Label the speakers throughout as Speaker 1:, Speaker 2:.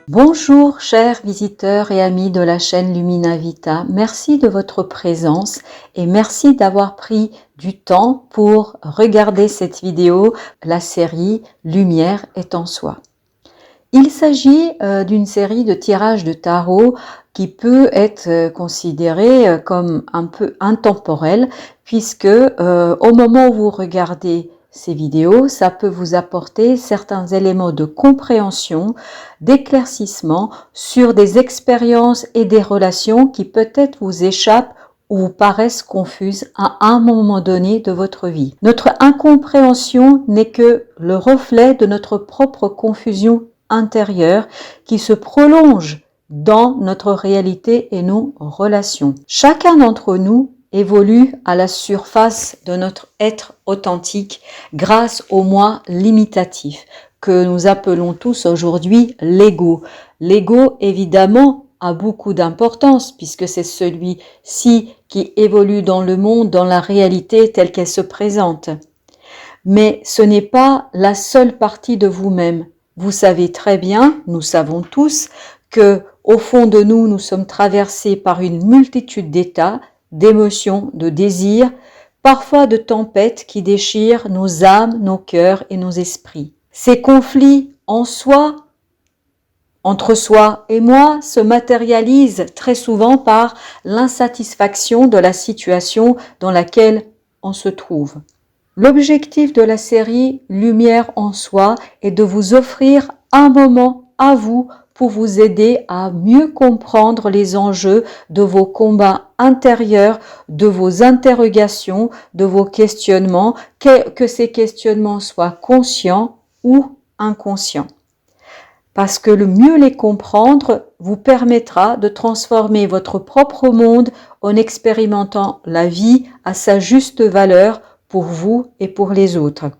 Speaker 1: Bonjour chers visiteurs et amis de la chaîne Lumina Vita, merci de votre présence et merci d'avoir pris du temps pour regarder cette vidéo, la série Lumière est en soi. Il s'agit d'une série de tirages de tarot qui peut être considérée comme un peu intemporelle puisque au moment où vous regardez ces vidéos, ça peut vous apporter certains éléments de compréhension, d'éclaircissement sur des expériences et des relations qui peut-être vous échappent ou vous paraissent confuses à un moment donné de votre vie. Notre incompréhension n'est que le reflet de notre propre confusion intérieure qui se prolonge dans notre réalité et nos relations. Chacun d'entre nous évolue à la surface de notre être authentique grâce au moi limitatif que nous appelons tous aujourd'hui l'ego. L'ego, évidemment, a beaucoup d'importance puisque c'est celui-ci qui évolue dans le monde, dans la réalité telle qu'elle se présente. Mais ce n'est pas la seule partie de vous-même. Vous savez très bien, nous savons tous, que au fond de nous, nous sommes traversés par une multitude d'états, d'émotions, de désirs, parfois de tempêtes qui déchirent nos âmes, nos cœurs et nos esprits. Ces conflits en soi, entre soi et moi, se matérialisent très souvent par l'insatisfaction de la situation dans laquelle on se trouve. L'objectif de la série Lumière en soi est de vous offrir un moment à vous pour vous aider à mieux comprendre les enjeux de vos combats intérieurs, de vos interrogations, de vos questionnements, que ces questionnements soient conscients ou inconscients. Parce que le mieux les comprendre vous permettra de transformer votre propre monde en expérimentant la vie à sa juste valeur pour vous et pour les autres.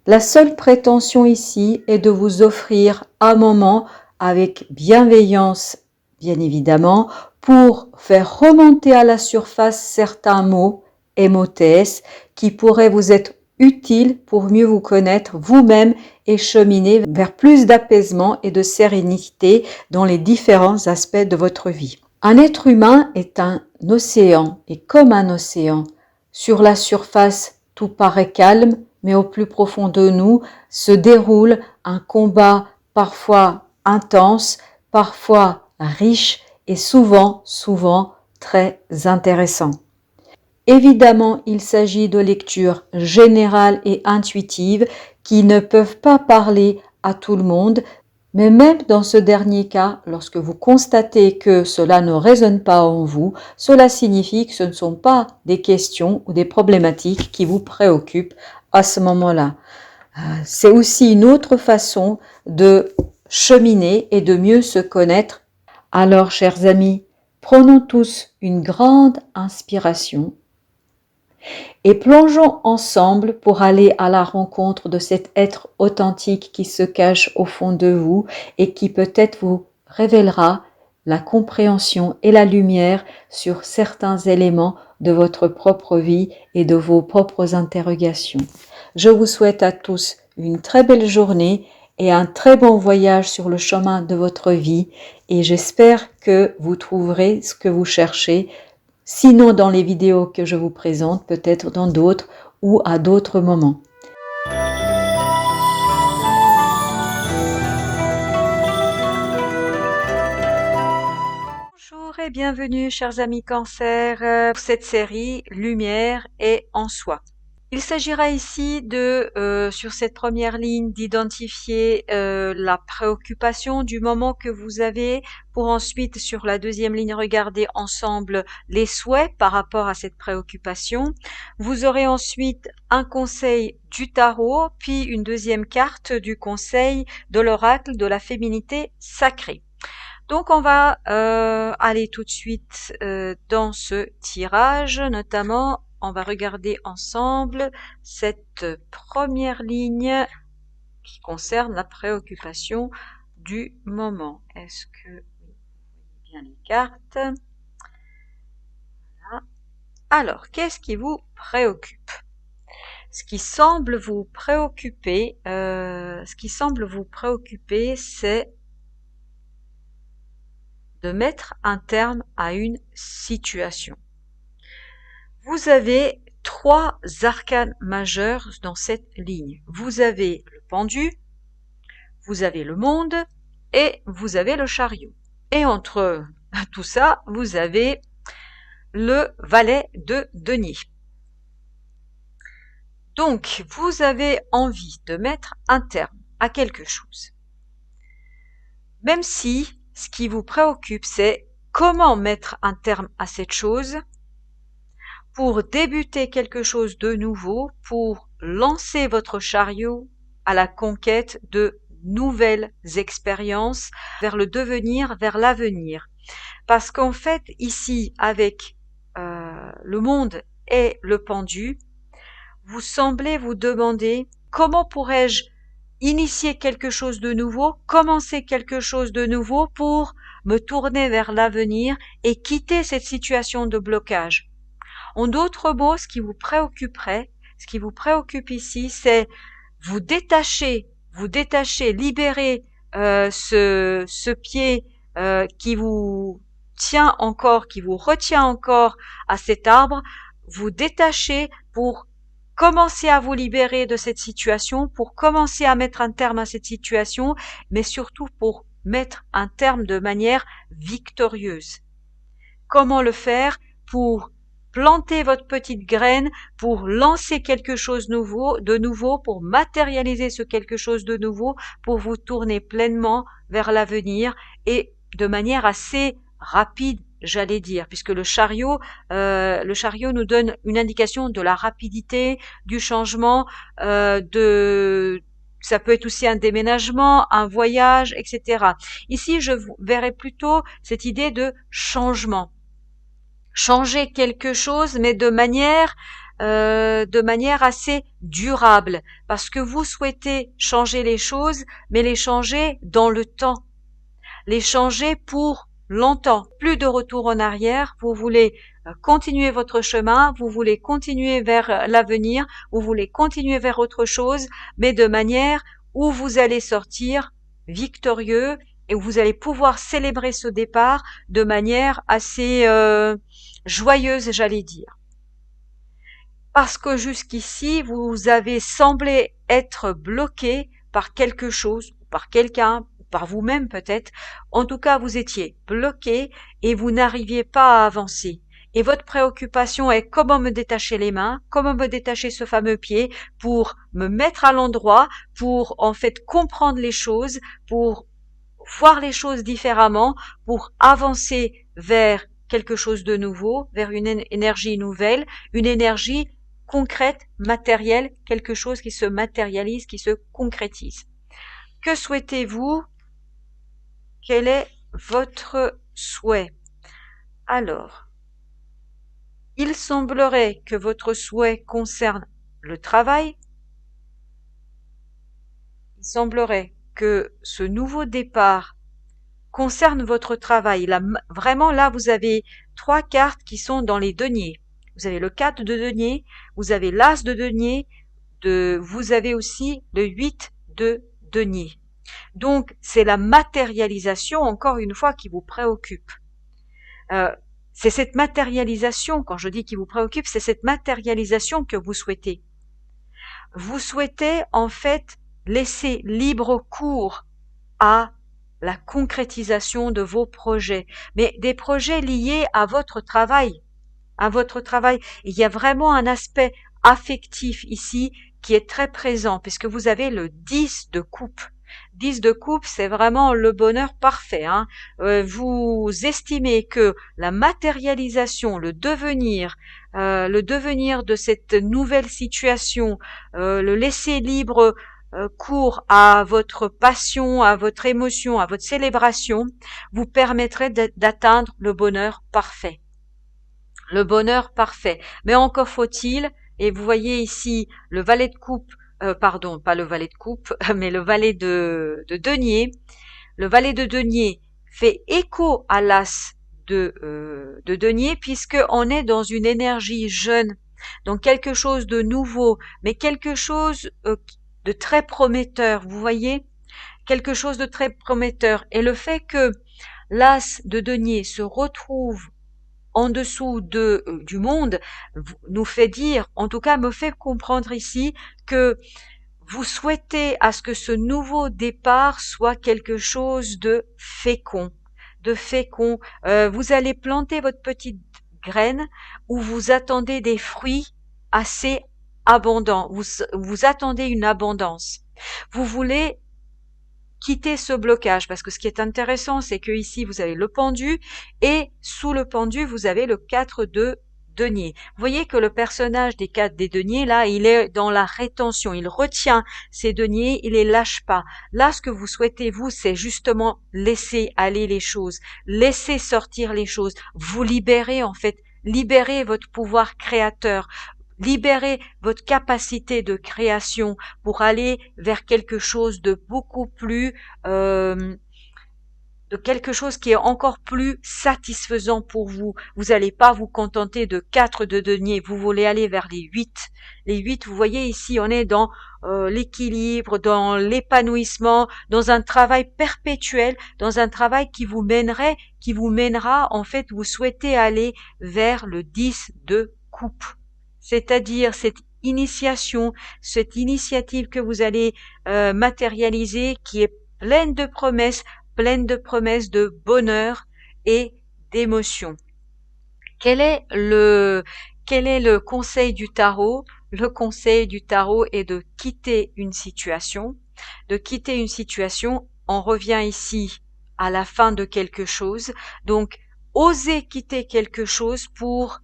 Speaker 1: La seule prétention ici est de vous offrir un moment avec bienveillance, bien évidemment, pour faire remonter à la surface certains mots, émothèses, qui pourraient vous être utiles pour mieux vous connaître vous-même et cheminer vers plus d'apaisement et de sérénité dans les différents aspects de votre vie. Un être humain est un océan et comme un océan, sur la surface, tout paraît calme, mais au plus profond de nous se déroule un combat parfois intense, parfois riche et souvent très intéressant. Évidemment, il s'agit de lectures générales et intuitives qui ne peuvent pas parler à tout le monde, mais même dans ce dernier cas, lorsque vous constatez que cela ne résonne pas en vous, cela signifie que ce ne sont pas des questions ou des problématiques qui vous préoccupent à ce moment-là. C'est aussi une autre façon de cheminer et de mieux se connaître. Alors, chers amis, prenons tous une grande inspiration et plongeons ensemble pour aller à la rencontre de cet être authentique qui se cache au fond de vous et qui peut-être vous révélera la compréhension et la lumière sur certains éléments de votre propre vie et de vos propres interrogations. Je vous souhaite à tous une très belle journée et un très bon voyage sur le chemin de votre vie et j'espère que vous trouverez ce que vous cherchez. Sinon dans les vidéos que je vous présente, peut-être dans d'autres ou à d'autres moments. Bonjour et bienvenue chers amis Cancer pour cette série Lumière et en soi. Il s'agira ici sur cette première ligne, d'identifier la préoccupation du moment que vous avez, pour ensuite, sur la deuxième ligne, regarder ensemble les souhaits par rapport à cette préoccupation. Vous aurez ensuite un conseil du tarot, puis une deuxième carte du conseil de l'oracle de la féminité sacrée. Donc on va aller tout de suite dans ce tirage, notamment on va regarder ensemble cette première ligne qui concerne la préoccupation du moment. Est-ce que vous voyez bien les cartes? Voilà. Alors, qu'est-ce qui vous préoccupe? Ce qui semble vous préoccuper, c'est de mettre un terme à une situation. Vous avez 3 arcanes majeurs dans cette ligne. Vous avez le pendu, vous avez le monde et vous avez le chariot. Et entre tout ça, vous avez le valet de denier. Donc, vous avez envie de mettre un terme à quelque chose. Même si ce qui vous préoccupe, c'est comment mettre un terme à cette chose pour débuter quelque chose de nouveau, pour lancer votre chariot à la conquête de nouvelles expériences vers le devenir, vers l'avenir. Parce qu'en fait, ici, avec le monde et le pendu, vous semblez vous demander comment pourrais-je initier quelque chose de nouveau, commencer quelque chose de nouveau pour me tourner vers l'avenir et quitter cette situation de blocage. En d'autres mots, ce qui vous préoccupe ici, c'est vous détacher, libérer ce pied qui vous tient encore, qui vous retient encore à cet arbre, vous détacher pour commencer à vous libérer de cette situation, pour commencer à mettre un terme à cette situation, mais surtout pour mettre un terme de manière victorieuse. Comment le faire? Pour planter votre petite graine, pour lancer quelque chose de nouveau, pour matérialiser ce quelque chose de nouveau, pour vous tourner pleinement vers l'avenir et de manière assez rapide, j'allais dire, puisque le chariot nous donne une indication de la rapidité, du changement, ça peut être aussi un déménagement, un voyage, etc. Ici, je verrais plutôt cette idée de changement. Changer quelque chose, mais de manière assez durable, parce que vous souhaitez changer les choses, mais les changer dans le temps, les changer pour longtemps, plus de retour en arrière. Vous voulez continuer votre chemin, vous voulez continuer vers l'avenir, vous voulez continuer vers autre chose, mais de manière où vous allez sortir victorieux et où vous allez pouvoir célébrer ce départ de manière assez joyeuse, j'allais dire. Parce que jusqu'ici, vous avez semblé être bloqué par quelque chose, par quelqu'un, par vous-même peut-être. En tout cas, vous étiez bloqué et vous n'arriviez pas à avancer. Et votre préoccupation est comment me détacher les mains, comment me détacher ce fameux pied pour me mettre à l'endroit, pour en fait comprendre les choses, pour voir les choses différemment, pour avancer vers quelque chose de nouveau, vers une énergie nouvelle, une énergie concrète, matérielle, quelque chose qui se matérialise, qui se concrétise. Que souhaitez-vous? Quel est votre souhait? Alors, il semblerait que votre souhait concerne le travail. Il semblerait que ce nouveau départ concerne votre travail. Là, vraiment, là, vous avez 3 cartes qui sont dans les deniers. Vous avez le 4 de denier, vous avez l'as de denier, vous avez aussi le 8 de denier. Donc, c'est la matérialisation, encore une fois, qui vous préoccupe. C'est cette matérialisation, quand je dis qui vous préoccupe, c'est cette matérialisation que vous souhaitez. Vous souhaitez, en fait, laisser libre cours à la concrétisation de vos projets, mais des projets liés à votre travail, Il y a vraiment un aspect affectif ici qui est très présent, puisque vous avez le 10 de coupe. 10 de coupe, c'est vraiment le bonheur parfait. Vous estimez que la matérialisation, le devenir de cette nouvelle situation, le laisser libre cours à votre passion, à votre émotion, à votre célébration, vous permettrait d'atteindre le bonheur parfait. Le bonheur parfait. Mais encore faut-il, et vous voyez ici le valet de coupe, pardon, pas le valet de coupe, mais le valet de denier. Le valet de denier fait écho à l'as de denier, puisque on est dans une énergie jeune, Donc quelque chose de nouveau, mais quelque chose de très prometteur, vous voyez, quelque chose de très prometteur. Et le fait que l'as de denier se retrouve en dessous du monde nous fait dire, en tout cas me fait comprendre ici, que vous souhaitez à ce que ce nouveau départ soit quelque chose de fécond, vous allez planter votre petite graine où vous attendez des fruits assez abondants, vous attendez une abondance. Vous voulez quitter ce blocage, parce que ce qui est intéressant, c'est que ici vous avez le pendu, et sous le pendu, vous avez le 4 de denier. Vous voyez que le personnage des 4 des deniers, là, il est dans la rétention, il retient ses deniers, il les lâche pas. Là, ce que vous souhaitez, vous, c'est justement laisser aller les choses, laisser sortir les choses, vous libérer, en fait, libérer votre pouvoir créateur, libérez votre capacité de création pour aller vers quelque chose de beaucoup plus, de quelque chose qui est encore plus satisfaisant pour vous. Vous n'allez pas vous contenter de 4 de denier, vous voulez aller vers les 8. Les 8, vous voyez ici, on est dans l'équilibre, dans l'épanouissement, dans un travail perpétuel, dans un travail qui vous mènera, en fait, vous souhaitez aller vers le 10 de coupe. C'est-à-dire cette initiation, cette initiative que vous allez matérialiser, qui est pleine de promesses de bonheur et d'émotion. Quel est le conseil du tarot? Le conseil du tarot est de quitter une situation. On revient ici à la fin de quelque chose. Donc, osez quitter quelque chose pour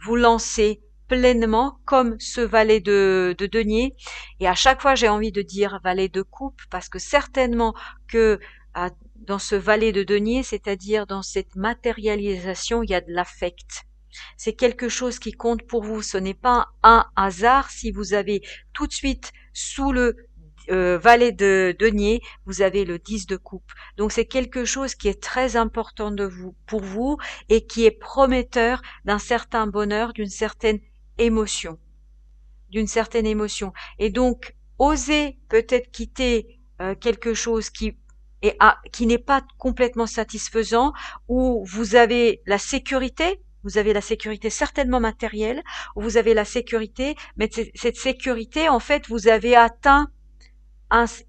Speaker 1: vous lancer pleinement comme ce valet de denier. Et à chaque fois, j'ai envie de dire valet de coupe, parce que certainement que dans ce valet de denier, c'est-à-dire dans cette matérialisation, il y a de l'affect. C'est quelque chose qui compte pour vous. Ce n'est pas un hasard si vous avez tout de suite sous le valet de denier, vous avez le 10 de coupe. Donc c'est quelque chose qui est très important pour vous et qui est prometteur d'un certain bonheur, d'une certaine émotion. Et donc, osez peut-être quitter quelque chose qui n'est pas complètement satisfaisant, où vous avez la sécurité certainement matérielle, où vous avez la sécurité, mais cette sécurité, en fait, vous avez atteint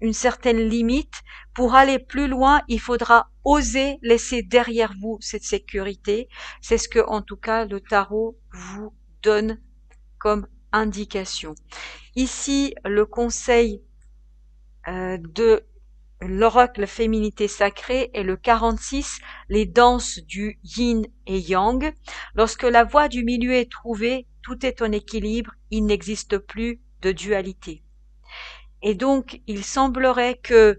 Speaker 1: une certaine limite. Pour aller plus loin, il faudra oser laisser derrière vous cette sécurité. C'est ce que, en tout cas, le tarot vous donne comme indication. Ici, le conseil de l'oracle féminité sacrée est le 46, les danses du yin et yang. Lorsque la voie du milieu est trouvée, tout est en équilibre, il n'existe plus de dualité. Et donc, il semblerait que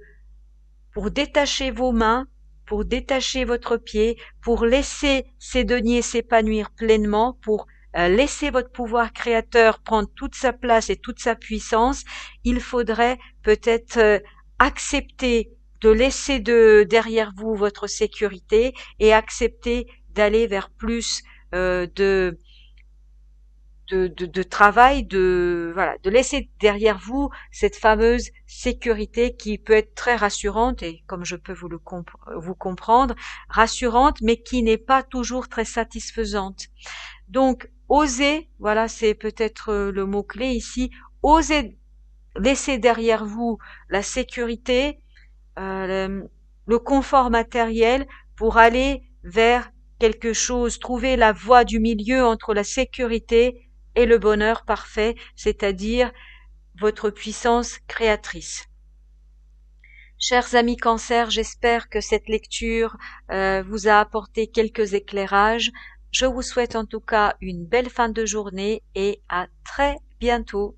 Speaker 1: pour détacher vos mains, pour détacher votre pied, pour laisser ces deniers s'épanouir pleinement, pour laisser votre pouvoir créateur prendre toute sa place et toute sa puissance, il faudrait peut-être accepter de laisser derrière vous votre sécurité et accepter d'aller vers plus de travail, de laisser derrière vous cette fameuse sécurité qui peut être très rassurante et comme je peux vous comprendre, rassurante, mais qui n'est pas toujours très satisfaisante. Donc, osez, voilà, c'est peut-être le mot-clé ici, osez laisser derrière vous la sécurité, le confort matériel pour aller vers quelque chose, trouver la voie du milieu entre la sécurité et le bonheur parfait, c'est-à-dire votre puissance créatrice. Chers amis Cancer, j'espère que cette lecture vous a apporté quelques éclairages. Je vous souhaite en tout cas une belle fin de journée et à très bientôt.